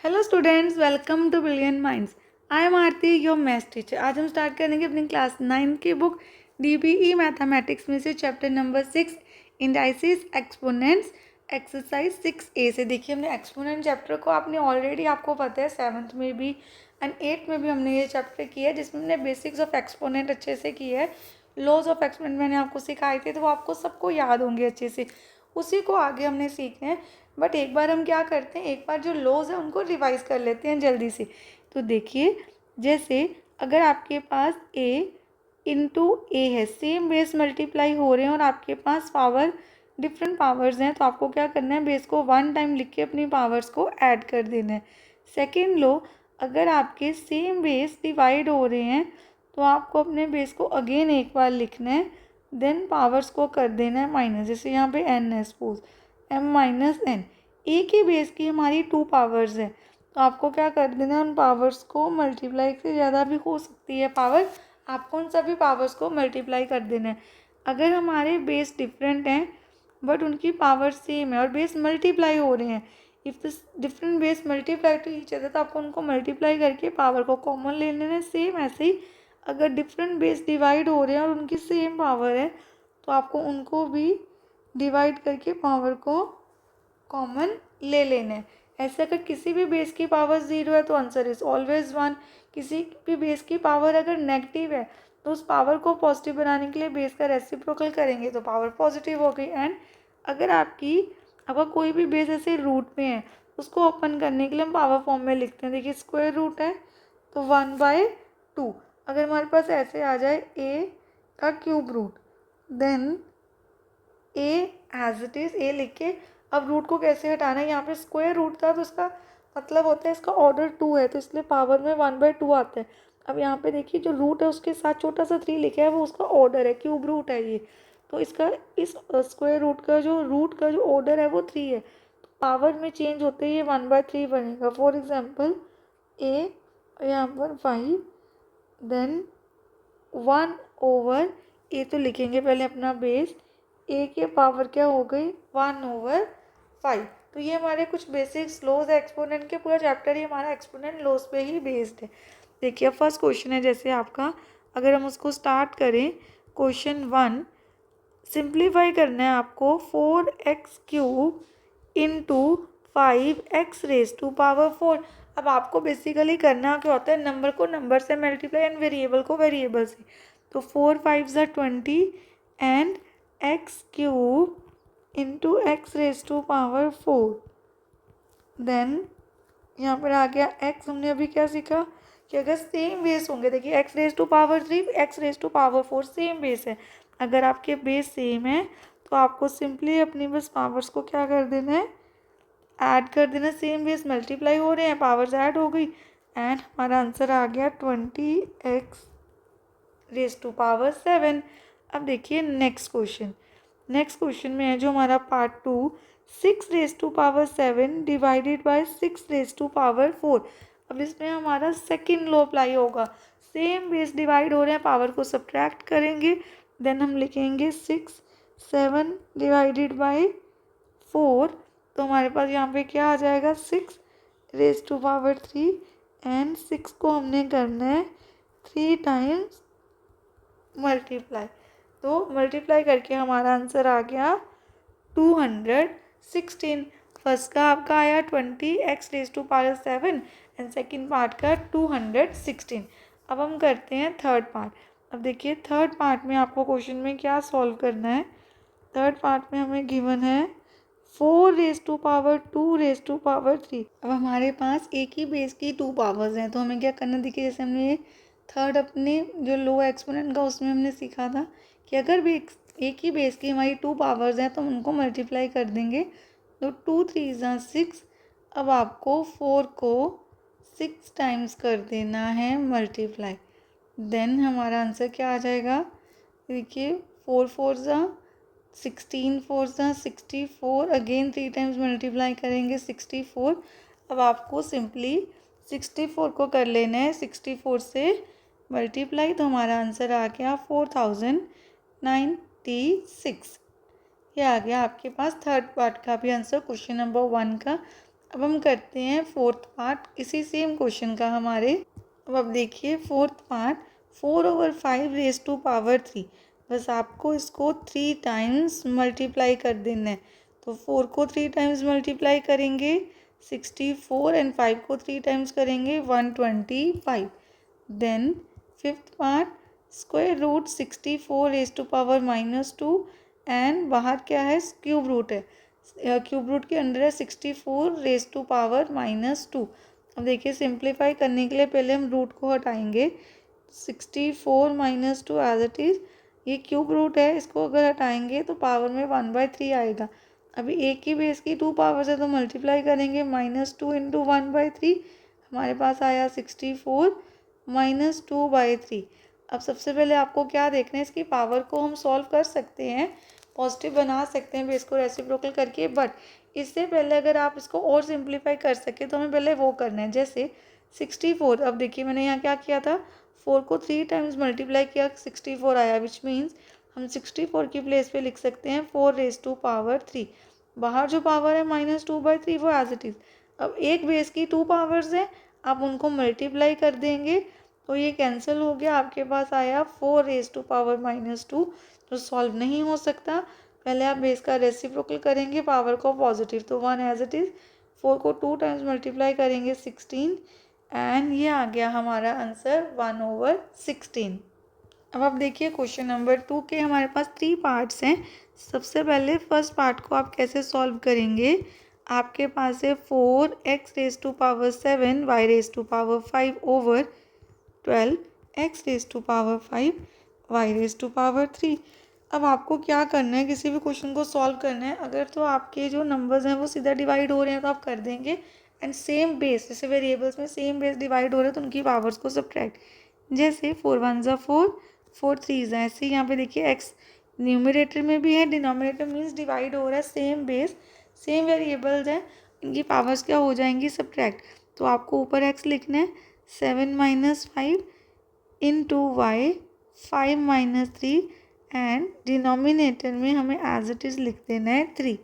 Hello students, welcome to brilliant minds. I am Aarti, your maths teacher. आज हम start करेंगे अपनी क्लास 9 की बुक डीबीई मैथमेटिक्स में से chapter number 6 indices exponents exercise 6A से। देखिए, हमने एक्सपोनेंट चैप्टर को आपको पता है 7th में भी एंड 8th में भी हमने ये चैप्टर किया है, जिसमें हमने बेसिक्स ऑफ एक्सपोनेंट अच्छे से किया है। लॉज ऑफ एक्सपोनेंट मैंने आपको सिखाए थे, तो वो आपको सबको याद होंगे अच्छे से। उसी को आगे हमने सीखना है। बट एक बार हम क्या करते हैं, एक बार जो लॉज है उनको रिवाइज कर लेते हैं जल्दी से। तो देखिए, जैसे अगर आपके पास a इंटू ए है, सेम बेस मल्टीप्लाई हो रहे हैं और आपके पास पावर डिफरेंट पावर्स हैं, तो आपको क्या करना है, बेस को 1 टाइम लिख के अपनी पावर्स को ऐड कर देना है। सेकेंड लो, अगर आपके सेम बेस डिवाइड हो रहे हैं तो आपको अपने बेस को अगेन एक बार लिखना है, देन पावर्स को कर देना है माइनस। जैसे यहाँ पे n है, सपोज m-n। एक ही बेस की हमारी 2 पावर्स है, तो आपको क्या कर देना है, उन पावर्स को मल्टीप्लाई से ज़्यादा भी हो सकती है पावर, आपको उन सभी पावर्स को मल्टीप्लाई कर देना है। अगर हमारे बेस डिफरेंट हैं बट उनकी पावर सेम है और बेस मल्टीप्लाई हो रहे हैं, if this different base multiply two each other, तो आपको उनको मल्टीप्लाई करके पावर को कॉमन ले लेना है। सेम ऐसे ही अगर डिफरेंट बेस डिवाइड हो रहे हैं और उनकी सेम पावर है, तो आपको उनको भी डिवाइड करके पावर को कॉमन ले लेना है। ऐसे अगर किसी भी बेस की पावर 0 है तो आंसर इज ऑलवेज 1। किसी भी बेस की पावर अगर नेगेटिव है तो उस पावर को पॉजिटिव बनाने के लिए बेस का रेसिप्रोकल करेंगे तो पावर पॉजिटिव हो गई। एंड अगर आपका कोई भी बेस ऐसे रूट में है, उसको ओपन करने के लिए हम पावर फॉर्म में लिखते हैं। देखिए, स्क्वायर रूट है तो 1/2। अगर हमारे पास ऐसे आ जाए a का cube root, then A as it is A लिख के, अब रूट को कैसे हटाना है, यहाँ पे स्क्वायर रूट था तो इसका मतलब होता है इसका ऑर्डर 2 है, तो इसलिए पावर में 1/2 आता है। अब यहाँ पे देखिए, जो रूट है उसके साथ छोटा सा 3 लिखा है, वो उसका ऑर्डर है, क्यूब रूट है ये। तो इसका इस स्क्वायर रूट का जो ऑर्डर है वो 3 है, तो पावर में चेंज होते ही ये 1/3 बनेगा। फॉर एग्जाम्पल ए, यहाँ पर 5, देन 1/, ए तो लिखेंगे पहले अपना बेस, ए के पावर क्या हो गई 1/5। तो ये हमारे कुछ बेसिक्स लॉज है एक्सपोनेंट के। पूरा चैप्टर ही हमारा एक्सपोनेंट लॉज पे ही बेस्ड है। देखिए, फर्स्ट क्वेश्चन है जैसे आपका, अगर हम उसको स्टार्ट करें, क्वेश्चन 1 सिंप्लीफाई करना है आपको 4x³ इंटू 5x⁴। अब आपको बेसिकली करना क्या होता है, नंबर को नंबर से मल्टीप्लाई एंड वेरिएबल को वेरिएबल से। तो 4 5 20 and x³ into x⁴। Then यहाँ पर आ गया x। हमने अभी क्या सीखा कि अगर सेम बेस होंगे, देखिए x⁻3 x⁻4 सेम बेस है। अगर आपके बेस सेम है तो आपको सिंपली अपनी बस पावर्स को क्या कर देना है, ऐड कर देना। सेम बेस मल्टीप्लाई हो रहे हैं, पावर्स ऐड हो गई एंड हमारा आंसर आ गया 20x⁻7। अब देखिए नेक्स्ट क्वेश्चन में है जो हमारा पार्ट 2, 6⁻7 डिवाइडेड बाय 6⁻4। अब इसमें हमारा सेकेंड लॉ अप्लाई होगा। सेम बेस डिवाइड हो रहे हैं, पावर को सब्ट्रैक्ट करेंगे, देन हम लिखेंगे 6 7 डिवाइडेड बाय 4। तो हमारे पास यहाँ पे क्या आ जाएगा 6⁻3 एंड 6 को हमने करना है 3 टाइम्स मल्टीप्लाई। तो मल्टीप्लाई करके हमारा आंसर आ गया 216। फर्स्ट का आपका आया 20x⁻7 एंड सेकेंड पार्ट का 216। अब हम करते हैं थर्ड पार्ट। अब देखिए, थर्ड पार्ट में आपको क्वेश्चन में क्या सॉल्व करना है। थर्ड पार्ट में हमें गिवन है 4⁻2⁻3। अब हमारे पास एक ही बेस की 2 पावर्स हैं, तो हमें क्या करना, देखिए जैसे हमने थर्ड अपने जो लो एक्सपोनेंट का उसमें हमने सीखा था कि अगर भी एक ही बेस की हमारी 2 पावर्स हैं तो हम उनको मल्टीप्लाई कर देंगे। तो 2 3 6। अब आपको 4 को 6 टाइम्स कर देना है मल्टीप्लाई, देन हमारा आंसर क्या आ जाएगा। देखिए, 4 4 16 4 64, अगेन 3 टाइम्स मल्टीप्लाई करेंगे 64। अब आपको सिंपली 64 को कर लेना है 64 से मल्टीप्लाई, तो हमारा आंसर आ गया 4096। ये आ गया आपके पास थर्ड पार्ट का भी आंसर क्वेश्चन नंबर 1 का। अब हम करते हैं फोर्थ पार्ट इसी सेम क्वेश्चन का हमारे। अब देखिए fourth part, 4/5 raise to power 3। बस आपको इसको 3 टाइम्स मल्टीप्लाई कर देना है। तो 4 को 3 टाइम्स मल्टीप्लाई करेंगे 64 एंड 5 को 3 टाइम्स करेंगे 125। Then fifth part, √64 raise to power -2 and बाहर क्या है, क्यूब रूट है, क्यूब रूट के अंदर है 64 रेज़ टू पावर -2। अब देखिए सिंप्लीफाई करने के लिए पहले हम रूट को हटाएंगे, 64 - 2 एज इट इज़, ये क्यूब रूट है, इसको अगर हटाएंगे तो पावर में 1/3 आएगा। अभी एक ही बेस की 2 पावर्स है तो मल्टीप्लाई करेंगे, -2 × 1/3, हमारे पास आया 64 - 2/3। अब सबसे पहले आपको क्या देखना है, इसकी पावर को हम सॉल्व कर सकते हैं, पॉजिटिव बना सकते हैं बेस को रेसिप्रोकल करके, बट इससे पहले अगर आप इसको और सिंप्लीफाई कर सके तो हमें पहले वो करना है। जैसे 64, अब देखिए मैंने यहाँ क्या किया था, 4 को 3 टाइम्स मल्टीप्लाई किया, 64 आया, विच मीन्स हम 64 की प्लेस पे लिख सकते हैं 4/3। बाहर जो पावर है -2/3 वो एज इट इज़। अब एक बेस की 2 पावर्स हैं, आप उनको मल्टीप्लाई कर देंगे तो ये कैंसिल हो गया, आपके पास आया 4/2 जो सॉल्व नहीं हो सकता। पहले आप बेस का रेसिप्रोकल करेंगे, पावर को पॉजिटिव, तो 1 एज इट इज़, 4 को 2 टाइम्स मल्टीप्लाई करेंगे 16 एंड ये आ गया हमारा आंसर 1/16। अब आप देखिए क्वेश्चन नंबर 2 के हमारे पास 3 पार्ट्स हैं। सबसे पहले फर्स्ट पार्ट को आप कैसे सॉल्व करेंगे, आपके पास है 4x⁻⁷ y⁻5/12 x⁻5 y⁻3। अब आपको क्या करना है, किसी भी क्वेश्चन को सॉल्व करना है, अगर तो आपके जो नंबर्स हैं वो सीधा डिवाइड हो रहे हैं तो आप कर देंगे, एंड सेम बेस, जैसे वेरिएबल्स में सेम बेस डिवाइड हो रहे हैं तो उनकी पावर्स को सब्ट्रैक्ट, जैसे 4 × 1 = 4, 4 × 3 = ऐसे। यहाँ पे देखिए एक्स न्यूमरेटर में भी है, डिनोमिनेटर मीन्स डिवाइड हो रहा है, सेम बेस सेम वेरिएबल्स हैं, इनकी पावर्स क्या हो जाएंगी, सब्ट्रैक्ट। तो आपको ऊपर एक्स लिखना है, 7 - 5 × y, 5 - 3 एंड डिनोमिनेटर में हमें एज इट इज़ लिख देना है 3।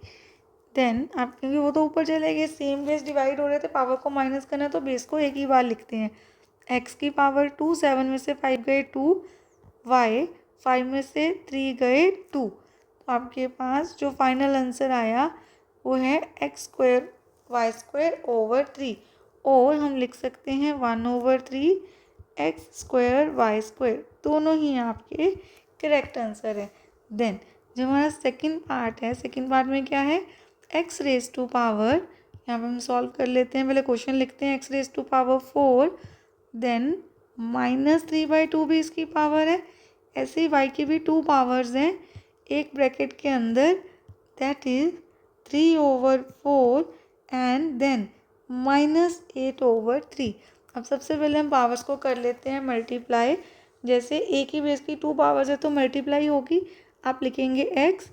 देन आप, क्योंकि वो तो ऊपर चले गए, सेम बेस डिवाइड हो रहे थे, पावर को माइनस करना है तो बेस को एक ही बार लिखते हैं, x की पावर 2, 7 में से 5 गए 2, y 5 में से 3 गए 2। तो आपके पास जो फाइनल आंसर आया वो है x² y²/3, और हम लिख सकते हैं 1/3 x² y², दोनों ही आपके करेक्ट आंसर है। देन जो हमारा सेकंड पार्ट है, सेकंड पार्ट में क्या है, x⁻⁴, यहाँ पर हम सॉल्व कर लेते हैं, पहले क्वेश्चन लिखते हैं, x⁻⁴, देन -3/2 भी इसकी पावर है, ऐसे ही y की भी 2 पावर्स हैं एक ब्रैकेट के अंदर, दैट इज 3/4 एंड देन -8/3। अब सबसे पहले हम पावर्स को कर लेते हैं मल्टीप्लाई, जैसे एक ही बेस की 2 पावर्स है तो मल्टीप्लाई होगी, आप लिखेंगे x,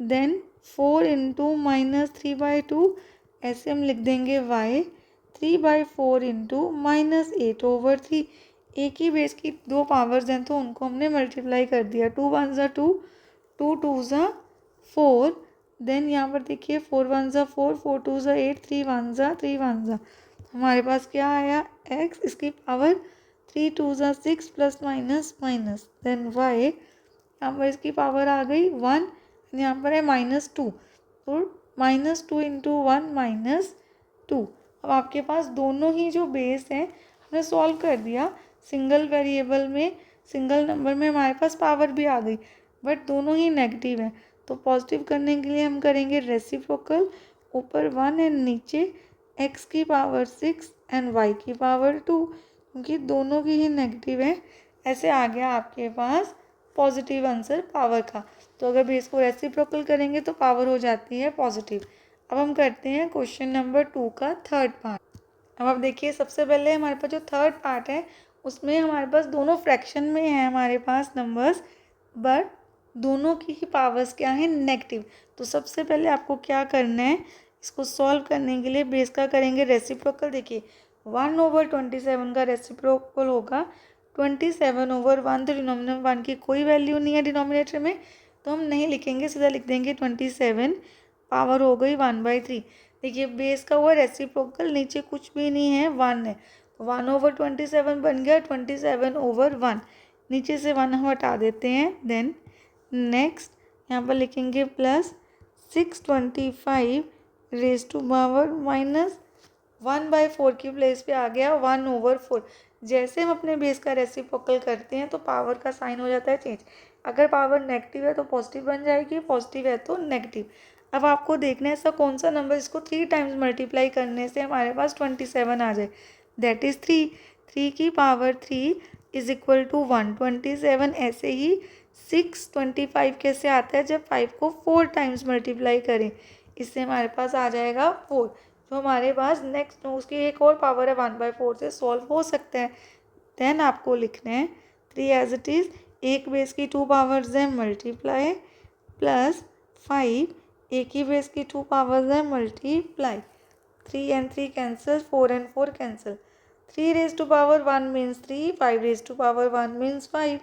देन 4 × -3/2, ऐसे हम लिख देंगे y, 3/4 × -8/3। एक ही बेस की 2 पावर्स हैं तो उनको हमने मल्टीप्लाई कर दिया, 2 × 1 = 2, 2 × 2 = 4, देन यहाँ पर देखिए 4 × 1 = 4, 4 × 2 = 8, 3 × 1 = 3 × 1 = हमारे पास क्या आया, x, इसकी power 3 × 2 = 6 plus minus minus, then y, यहाँ पर इसकी पावर आ गई 1, यहाँ पर है -2, तो -2 × 1 - 2। अब आपके पास दोनों ही जो बेस हैं हमने सॉल्व कर दिया, सिंगल वेरिएबल में, सिंगल नंबर में हमारे पास पावर भी आ गई, बट दोनों ही नेगेटिव हैं, तो पॉजिटिव करने के लिए हम करेंगे रेसिप्रोकल, ऊपर 1 एंड नीचे x की पावर 6 एंड y की पावर 2, क्योंकि दोनों की ही नेगेटिव है। ऐसे आ गया आपके पास पॉजिटिव आंसर पावर का। तो अगर बेस को रेसिप्रोकल करेंगे तो पावर हो जाती है पॉजिटिव। अब हम करते हैं क्वेश्चन नंबर 2 का थर्ड पार्ट। अब आप देखिए सबसे पहले हमारे पास जो थर्ड पार्ट है उसमें हमारे पास दोनों फ्रैक्शन में है हमारे पास नंबर्स, बट दोनों की ही पावर्स क्या है, नेगेटिव। तो सबसे पहले आपको क्या करना है, इसको सॉल्व करने के लिए बेस का करेंगे रेसिप्रोकल। देखिए 1/27 का रेसिप्रोकल होगा 27/1, तो डिनोमिनेटर 1 की कोई वैल्यू नहीं है डिनोमिनेटर में, तो हम नहीं लिखेंगे, सीधा लिख देंगे 27, पावर हो गई 1/3। देखिए बेस का हुआ रेसिप्रोकल, नीचे कुछ भी नहीं है, 1 है, तो 1/27 बन गया 27/1, नीचे से 1 हम हटा देते हैं। देन नेक्स्ट यहाँ पर लिखेंगे plus 625 raise to power minus 1/4 की प्लेस पे आ गया 1/4। जैसे हम अपने बेस का रेसिप्रोकल करते हैं तो पावर का साइन हो जाता है चेंज। अगर पावर नेगेटिव है तो पॉजिटिव बन जाएगी, पॉजिटिव है तो नेगेटिव। अब आपको देखना है ऐसा कौन सा नंबर इसको 3 टाइम्स मल्टीप्लाई करने से हमारे पास 27 आ जाए, दैट इज़ 3। 3 की पावर 3 इज इक्वल टू 127। ऐसे ही 625 कैसे आता है, जब 5 को 4 टाइम्स मल्टीप्लाई करें, इससे हमारे पास आ जाएगा 4। जो हमारे पास नेक्स्ट उसकी एक और पावर है 1/4 से सॉल्व हो सकता है। देन आपको लिखना है 3 एज इट इज़, एक बेस की 2 पावर्स है मल्टीप्लाई प्लस 5, एक ही बेस की 2 पावर्स है multiply. 3 and 3 cancel, 4 and 4 cancel. 3 raised to power 1 means 3, 5 raised to power 1 means 5,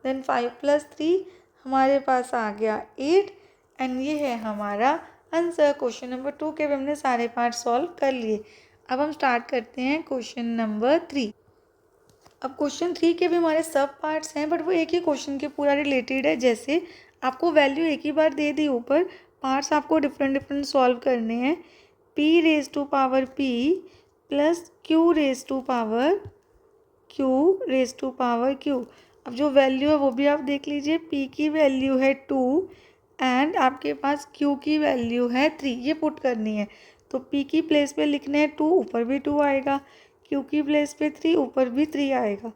then 5 + 3 हमारे पास आ गया 8। एंड ये है हमारा आंसर। क्वेश्चन नंबर 2 के भी हमने सारे पार्ट सॉल्व कर लिए। अब हम स्टार्ट करते हैं क्वेश्चन नंबर 3। अब क्वेश्चन 3 के भी हमारे सब पार्ट्स हैं, बट वो एक ही क्वेश्चन के पूरा रिलेटेड है। जैसे आपको वैल्यू एक ही बार दे दी ऊपर, पार्ट्स आपको डिफरेंट सॉल्व करने हैं। p raise to power p plus q raise to power q। अब जो वैल्यू है वो भी आप देख लीजिए, p की वैल्यू है 2 एंड आपके पास q की वैल्यू है 3, ये पुट करनी है। तो p की प्लेस पे लिखने हैं 2, ऊपर भी 2 आएगा, q की प्लेस पे 3, ऊपर भी 3 आएगा।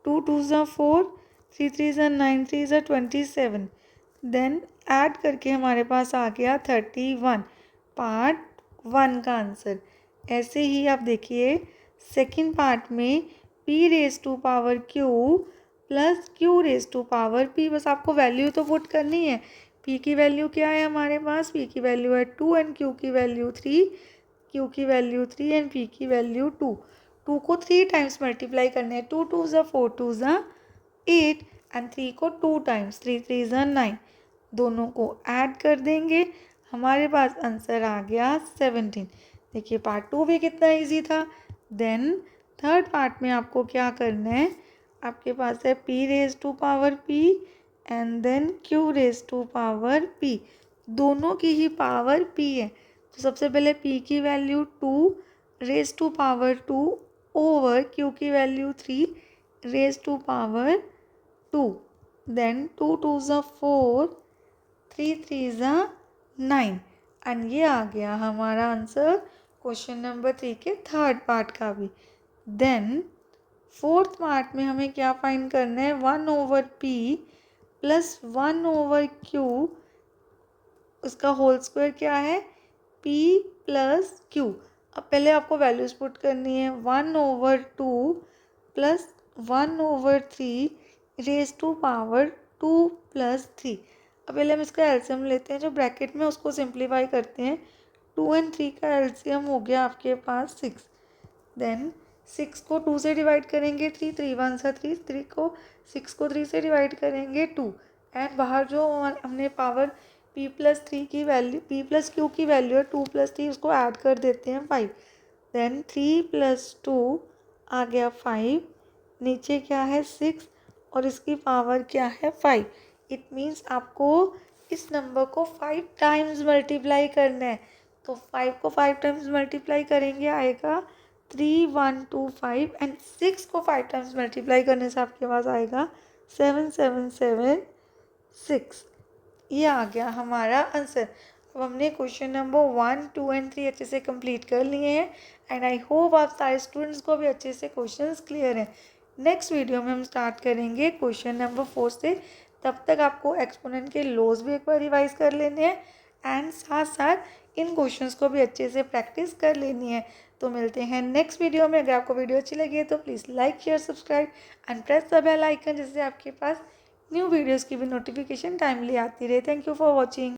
2 2 ज़ा 4, 3 3 ज़ा 9, 3 ज़ा 27। देन ऐड करके हमारे पास आ गया 31, पार्ट 1 का आंसर। ऐसे ही आप देखिए सेकंड पार्ट में p raise to power q plus q raise to power p, बस आपको वैल्यू तो पुट करनी है। p की वैल्यू क्या है हमारे पास, p की वैल्यू है 2 एंड q की वैल्यू 3, q की वैल्यू 3 एंड p की वैल्यू 2। 2 को 3 टाइम्स मल्टीप्लाई करने हैं, 2 2 ज़ा 4, 2 ज़ा 8 एंड 3 को 2 टाइम्स, 3 3 ज़ा 9। दोनों को ऐड कर देंगे, हमारे पास आंसर आ गया 17। देखिए पार्ट 2 भी कितना इजी था। देन थर्ड पार्ट में आपको क्या करना है, आपके पास है p raise to power p and then q raise to power p, दोनों की ही पावर p है। तो सबसे पहले p की value 2 raise to power 2 over q की value 3 raise to power 2। Then 2 2 ज़ा 4, 3 3 ज़ा 9 एंड ये आ गया हमारा आंसर क्वेश्चन नंबर 3 के थर्ड पार्ट का भी। देन फोर्थ पार्ट में हमें क्या फाइंड करना है, 1/p प्लस 1/q, उसका होल स्क्वायर क्या है, p प्लस q। अब पहले आपको वैल्यूज पुट करनी है, 1/2 plus 1/3 raise to power 2 plus 3। अब पहले हम इसका एलसीएम लेते हैं, जो ब्रैकेट में उसको सिंप्लीफाई करते हैं। 2 एंड 3 का एलसीएम हो गया आपके पास 6। देन 6 को 2 से डिवाइड करेंगे 3, 3 1 सा 3, 3 को 6 को 3 से डिवाइड करेंगे 2 एंड बाहर जो हमने पावर p प्लस 3 की वैल्यू, p प्लस q की वैल्यू है 2 प्लस 3, उसको ऐड कर देते हैं 5। देन 3 प्लस 2 आ गया 5, नीचे क्या है 6 और इसकी पावर क्या है 5। इट मीन्स आपको इस नंबर को 5 टाइम्स मल्टीप्लाई करना है। तो 5 को 5 टाइम्स मल्टीप्लाई करेंगे आएगा 3125 एंड 6 को 5 टाइम्स मल्टीप्लाई करने से आपके पास आएगा 7776। ये आ गया हमारा आंसर। अब हमने क्वेश्चन नंबर 1 2 एंड 3 अच्छे से कंप्लीट कर लिए हैं एंड आई होप आप सारे स्टूडेंट्स को भी अच्छे से क्वेश्चंस क्लियर हैं। नेक्स्ट वीडियो में हम स्टार्ट करेंगे क्वेश्चन नंबर 4 से। तब तक आपको एक्सपोनेंट के लॉज भी एक बार रिवाइज कर लेने हैं एंड साथ साथ इन क्वेश्चंस को भी अच्छे से प्रैक्टिस कर लेनी है। तो मिलते हैं नेक्स्ट वीडियो में। अगर आपको वीडियो अच्छी लगी है तो please like share subscribe and press the bell icon, जिससे आपके पास न्यू वीडियोज़ की भी नोटिफिकेशन टाइमली आती रहे। Thank you for watching.